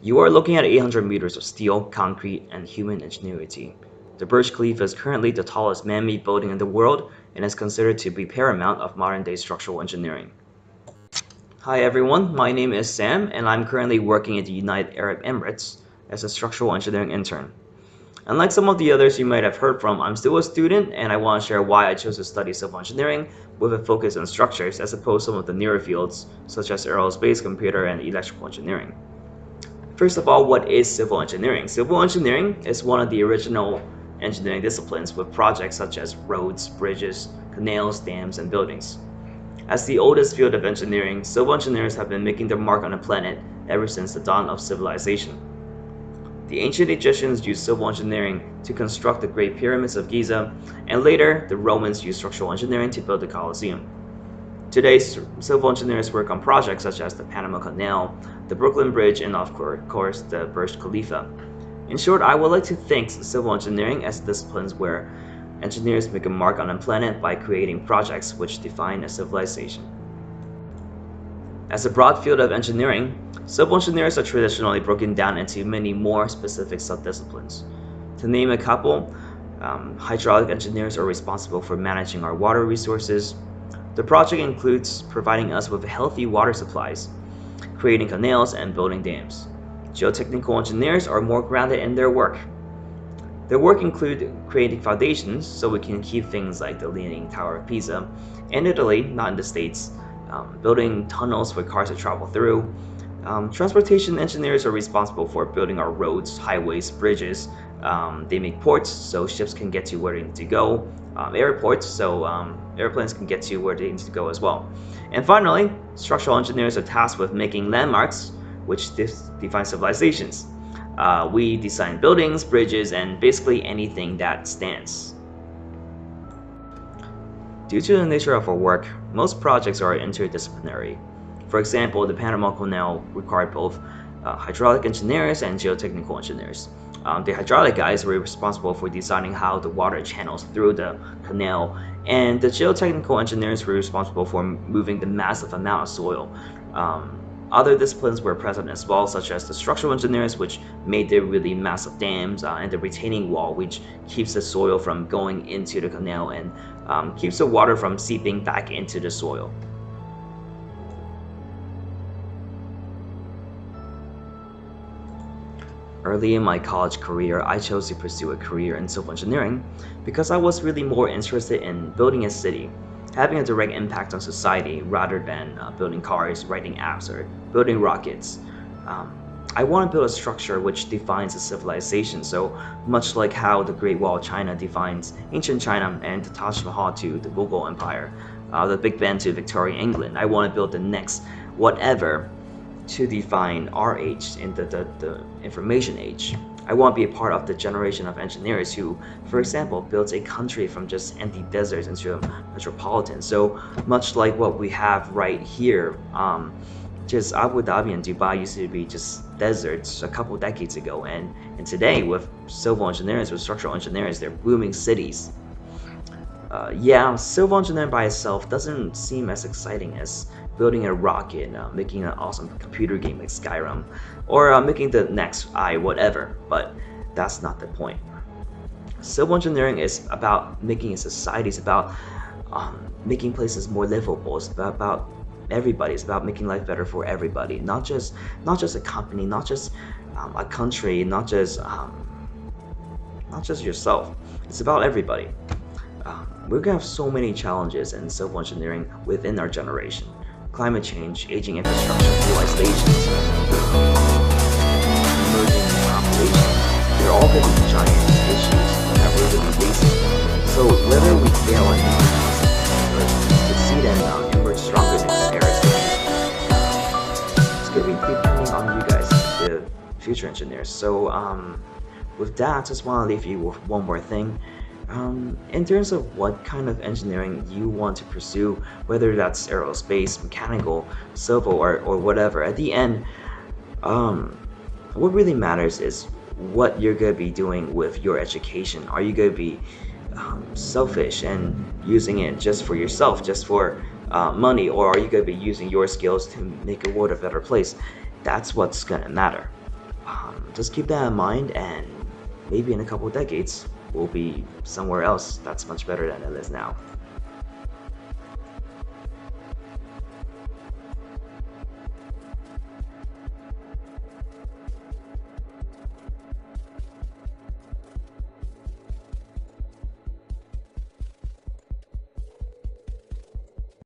You are looking at 800 meters of steel, concrete, and human ingenuity. The Burj Khalifa is currently the tallest man-made building in the world and is considered to be paramount of modern-day structural engineering. Hi everyone, my name is Sam and I'm currently working at the United Arab Emirates as a structural engineering intern. Unlike some of the others you might have heard from, I'm still a student and I want to share why I chose to study civil engineering with a focus on structures as opposed to some of the newer fields such as aerospace, computer, and electrical engineering. First of all, what is civil engineering? Civil engineering is one of the original engineering disciplines with projects such as roads, bridges, canals, dams, and buildings. As the oldest field of engineering, civil engineers have been making their mark on the planet ever since the dawn of civilization. The ancient Egyptians used civil engineering to construct the Great Pyramids of Giza, and later the Romans used structural engineering to build the Colosseum. Today, civil engineers work on projects such as the Panama Canal, the Brooklyn Bridge, and of course the Burj Khalifa. In short, I would like to think civil engineering as disciplines where engineers make a mark on the planet by creating projects which define a civilization. As a broad field of engineering, civil engineers are traditionally broken down into many more specific subdisciplines. To name a couple, hydraulic engineers are responsible for managing our water resources. The project includes providing us with healthy water supplies, creating canals, and building dams. Geotechnical engineers are more grounded in their work. Their work includes creating foundations so we can keep things like the Leaning Tower of Pisa in Italy, not in the States, building tunnels for cars to travel through. Transportation engineers are responsible for building our roads, highways, bridges. They make ports so ships can get to where they need to go, airports so airplanes can get to where they need to go as well. And finally, structural engineers are tasked with making landmarks, which define civilizations. We design buildings, bridges, and basically anything that stands. Due to the nature of our work, most projects are interdisciplinary. For example, the Panama Canal required both hydraulic engineers and geotechnical engineers. The hydraulic guys were responsible for designing how the water channels through the canal, and the geotechnical engineers were responsible for moving the massive amount of soil. Other disciplines were present as well, such as the structural engineers, which made the really massive dams, and the retaining wall, which keeps the soil from going into the canal and keeps the water from seeping back into the soil. Early in my college career, I chose to pursue a career in civil engineering because I was really more interested in building a city, having a direct impact on society rather than building cars, writing apps, or building rockets. I want to build a structure which defines a civilization, so much like how the Great Wall of China defines ancient China and the Taj Mahal to the Mughal Empire, the Big Ben to Victorian England. I want to build the next whatever to define our age in the information age. I want to be a part of the generation of engineers who, for example, built a country from just empty deserts into a metropolitan. So much like what we have right here, just Abu Dhabi and Dubai used to be just deserts a couple decades ago, and today with civil engineers, with structural engineers, they're booming cities. Yeah, civil engineering by itself doesn't seem as exciting as building a rocket, making an awesome computer game like Skyrim, or making the next whatever, but that's not the point. Civil engineering is about making a society, it's about making places more livable, it's about everybody, it's about making life better for everybody, not just a company, not just a country, not just yourself. It's about everybody. We're gonna have so many challenges in civil engineering within our generation. Climate change, aging infrastructure, deforestation, emerging population. They're all going to be giant issues that we're going to be facing. So whether we fail in these or succeed and emerge stronger in this era, it's going to be depending on you guys, the future engineers. So with that, I just want to leave you with one more thing. In terms of what kind of engineering you want to pursue, whether that's aerospace, mechanical, civil, or whatever, at the end, what really matters is what you're going to be doing with your education. Are you going to be selfish and using it just for yourself, just for money, or are you going to be using your skills to make the world a better place? That's what's going to matter. just keep that in mind, and maybe in a couple of decades, we'll be somewhere else that's much better than it is now.